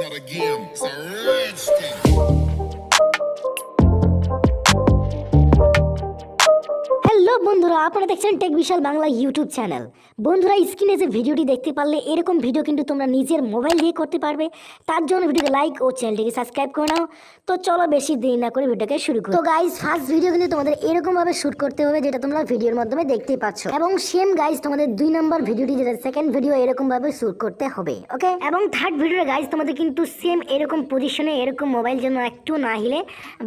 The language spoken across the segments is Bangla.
not a game, it's a rich thing. Hello বন্ধুরা, আপনারা দেখছেন টেক বিশাল বাংলা ইউটিউব চ্যানেল। বন্ধুরা, স্ক্রিনে যে ভিডিওটি দেখতে পারলে এরকম ভিডিও কিন্তু তোমরা নিজের মোবাইল দিয়ে করতে পারবে। তার জন্য ভিডিওকে লাইক ও চ্যানেলটিকে সাবস্ক্রাইব করে নাও। তো চলো বেশি দেরি না করে ভিডিওকে শুরু করি। তো গাইস, ফার্স্ট ভিডিও কিন্তু তোমাদের এরকম ভাবে শুট করতে হবে যেটা তোমরা ভিডিওর মাধ্যমে দেখতেই পাচ্ছ, এবং সেম গাইস তোমাদের 2 নম্বর ভিডিওটি যেটা সেকেন্ড ভিডিও এরকম ভাবে শুট করতে হবে, ওকে। এবং থার্ড ভিডিওর গাইস তোমাদের কিন্তু সেম এরকম পজিশনে এরকম মোবাইল যেন একটু না হিলে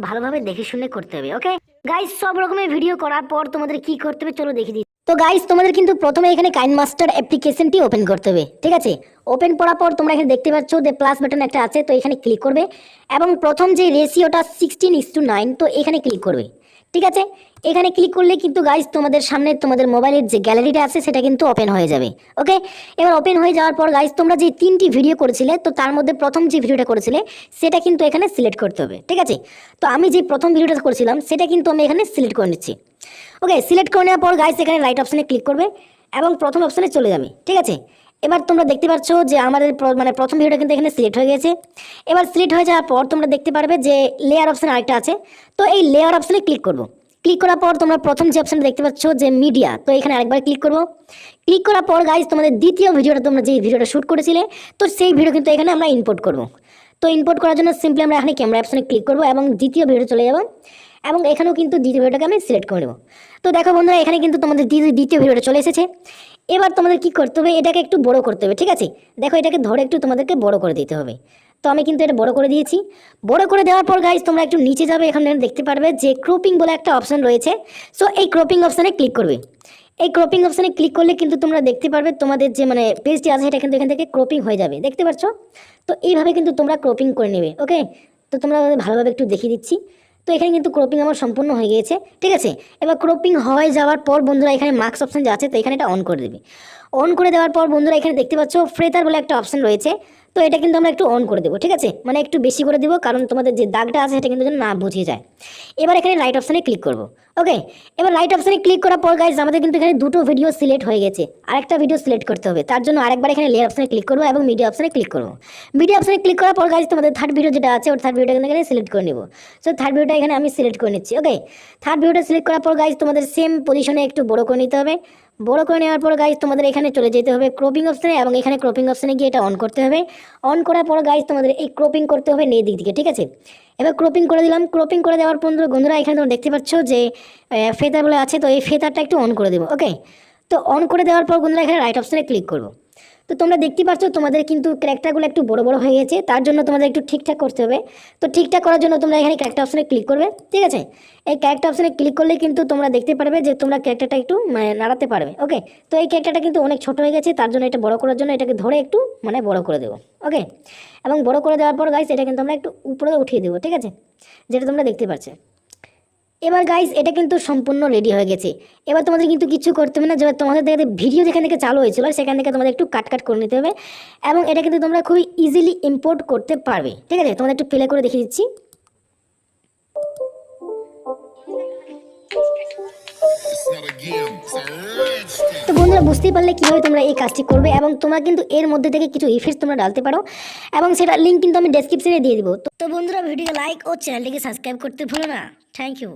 ভালোভাবে দেখে শুনে করতে হবে, ওকে গাইস। সব রকমের ভিডিও করার পর তোমাদের কি করতে হবে চলো দেখিয়ে দিই। তো গাইস, তোমাদের কিন্তু প্রথমে এখানে কাইনমাস্টার অ্যাপ্লিকেশনটি ওপেন করতে হবে, ঠিক আছে। ওপেন করার পর তোমরা এখানে দেখতে পাচ্ছ যে প্লাস বাটন একটা আছে, তো এখানে ক্লিক করবে এবং প্রথম যে রেশিওটা 16:9, তো এখানে ক্লিক করবে, ঠিক আছে। এখানে ক্লিক করলে কিন্তু গাইস তোমাদের সামনে তোমাদের মোবাইলের যে গ্যালারিটা আছে সেটা কিন্তু ওপেন হয়ে যাবে, ওকে। এবার ওপেন হয়ে যাওয়ার পর গাইস তোমরা যে 3টি ভিডিও করেছিলে, তো তার মধ্যে প্রথম যে ভিডিওটা করেছিলে সেটা কিন্তু এখানে সিলেক্ট করতে হবে, ঠিক আছে। তো আমি যে প্রথম ভিডিওটা করেছিলাম সেটা কিন্তু আমি এখানে সিলেক্ট করে নিচ্ছি, ওকে। সিলেক্ট করে নেওয়ার পর গাইস এখানে রাইট অপশানে ক্লিক করবে এবং প্রথম অপশানে চলে যাবে, ঠিক আছে। এবার তোমরা দেখতে পাচ্ছ যে আমাদের প্রথম ভিডিওটা কিন্তু এখানে সিলেক্ট হয়ে গেছে। এবার সিলেক্ট হয়ে যাওয়ার পর তোমরা দেখতে পারবে যে লেয়ার অপশান আরেকটা আছে, তো এই লেয়ার অপশানে ক্লিক করবো। ক্লিক করার পর তোমরা প্রথম যে অপশানটা দেখতে পাচ্ছ যে মিডিয়া, তো এখানে আরেকবার ক্লিক করবো। ক্লিক করার পর গাইস তোমাদের দ্বিতীয় ভিডিওটা তোমরা যে ভিডিওটা শ্যুট করেছিলে, তো সেই ভিডিও কিন্তু এখানে আমরা ইম্পোর্ট করবো। তো ইম্পোর্ট করার জন্য সিম্পলি আমরা এখানে ক্যামেরা অপশানে ক্লিক করবো এবং দ্বিতীয় ভিডিও চলে যাবো এবং এখানেও কিন্তু দ্বিতীয় ভিডিওটাকে আমি সিলেক্ট করে নেবো। তো দেখো বন্ধুরা, এখানে কিন্তু তোমাদের দ্বিতীয় ভিডিওটা চলে এসেছে। এবার তোমাদের কি করতে হবে, এটাকে একটু বড় করতে হবে, ঠিক আছে। দেখো, এটাকে ধরে একটু তোমাদেরকে বড় করে দিতে হবে। তো আমি কিন্তু এটা বড় করে দিয়েছি। বড় করে দেওয়ার পর গাইস তোমরা একটু নিচে যাবে, এখানে দেখতে পারবে যে ক্রপিং বলে একটা অপশান রয়েছে। সো এই ক্রপিং অপশানে ক্লিক করবে। এই ক্রপিং অপশানে ক্লিক করলে কিন্তু তোমরা দেখতে পারবে তোমাদের যে পেজটি আছে এটা কিন্তু এখান থেকে ক্রপিং হয়ে যাবে, দেখতে পাচ্ছ। তো এইভাবে কিন্তু তোমরা ক্রপিং করে নেবে, ওকে। তো তোমরা ভালোভাবে একটু দেখিয়ে দিচ্ছি। তো এখানে কিন্তু ক্রপিং আমার সম্পূর্ণ হয়ে গিয়েছে, ঠিক আছে। এবার ক্রপিং হয়ে যাওয়ার পর বন্ধুরা এখানে মার্কস অপশান যে আছে, তো এখানে এটা অন করে দেবে। অন করে দেওয়ার পর বন্ধুরা এখানে দেখতে পাচ্ছ ফ্রেতার বলে একটা অপশান রয়েছে, তো এটা কিন্তু আমরা একটু অন করে দেবো, ঠিক আছে। একটু বেশি করে দেবো, কারণ তোমাদের যে দাগটা আছে সেটা কিন্তু যেন না বুঝে যায়। এবার এখানে রাইট অপশানে ক্লিক করবো, ওকে। এবার রাইট অপশানে ক্লিক করার পর গাইজ আমাদের কিন্তু এখানে দুটো ভিডিও সিলেক্ট হয়ে গেছে, আরেকটা ভিডিও সিলেক্ট করতে হবে। তার জন্য আরেকবার এখানে লেয়ার অপশানে ক্লিক করবো এবং মিডিয়া অপশানে ক্লিক করবো। মিডিয়া অপশানে ক্লিক করার পর গাইজ তোমাদের থার্ড ভিডিও যেটা আছে ওর থার্ড ভিডিওটা কিন্তু এখানে সিলেক্ট করে নেবো। সো থার্ড ভিডিওটা এখানে আমি সিলেক্ট করে নিচ্ছি, ওকে। থার্ড ভিডিওটা সিলেক্ট করার পর গাইজ তোমাদের সেম পজিশনে একটু বড় করে নিতে হবে। বড় করে নেওয়ার পর গাইজ তোমাদের এখানে চলে যেতে হবে ক্রপিং অপশানে এবং এখানে ক্রপিং অপশানে গিয়ে এটা অন করতে হবে। অন করার পর গাইজ তোমাদের এই ক্রপিং করতে হবে নিয়ে দিক থেকে, ঠিক আছে। এবার ক্রপিং করে দিলাম। ক্রপিং করে দেওয়ার পর বন্ধুরা এখানে তোমরা দেখতে পাচ্ছ যে ফেদার বলে আছে, তো এই ফেদারটা একটু অন করে দেবো, ওকে। তো অন করে দেওয়ার পর বন্ধুরা এখানে রাইট অপশানে ক্লিক করবো। তো তোমরা দেখতে পাচ্ছ তোমাদের কিন্তু ক্যারেক্টারগুলো একটু বড় বড় হয়ে গেছে, তার জন্য তোমাদের একটু ঠিকঠাক করতে হবে। তো ঠিকঠাক করার জন্য তোমরা এখানে ক্যারেক্টার অপশানে ক্লিক করবে, ঠিক আছে। এই ক্যারেক্টার অপশানে ক্লিক করলে কিন্তু তোমরা দেখতে পারবে যে তোমরা ক্যারেক্টারটা একটু নাড়াতে পারবে, ওকে। তো এই ক্যারেক্টারটা কিন্তু অনেক ছোট হয়ে গেছে, তার জন্য এটা বড় করার জন্য এটাকে ধরে একটু বড় করে দেবো, ওকে। এবং বড় করে দেওয়ার পর গাইস এটা কিন্তু আমরা একটু উপরে উঠিয়ে দেবো, ঠিক আছে, যেটা তোমরা দেখতে পাচ্ছ। এবার গাইস এটা কিন্তু সম্পূর্ণ রেডি হয়ে গেছে। এবার তোমাদের কিন্তু কিছু করতে হবে না, যেবার তোমাদের দেখে ভিডিও যেখান থেকে চালু হয়েছিল সেখান থেকে তোমাদের একটু কাট করে নিতে হবে এবং এটা কিন্তু তোমরা খুবই ইজিলি ইম্পোর্ট করতে পারবে, ঠিক আছে। তোমাদের একটু প্লে করে দেখিয়ে দিচ্ছি। তো বন্ধুরা, বুঝতেই পারলে কীভাবে তোমরা এই কাজটি করবে এবং তোমরা কিন্তু এর মধ্যে থেকে কিছু ইফেক্টস তোমরা ডালতে পারো এবং সেটা লিঙ্ক কিন্তু আমি ডেসক্রিপশনে দিয়ে দিব। তো বন্ধুরা, ভিডিওকে লাইক ও চ্যানেলটিকে সাবস্ক্রাইব করতে ভুলো না। Thank you.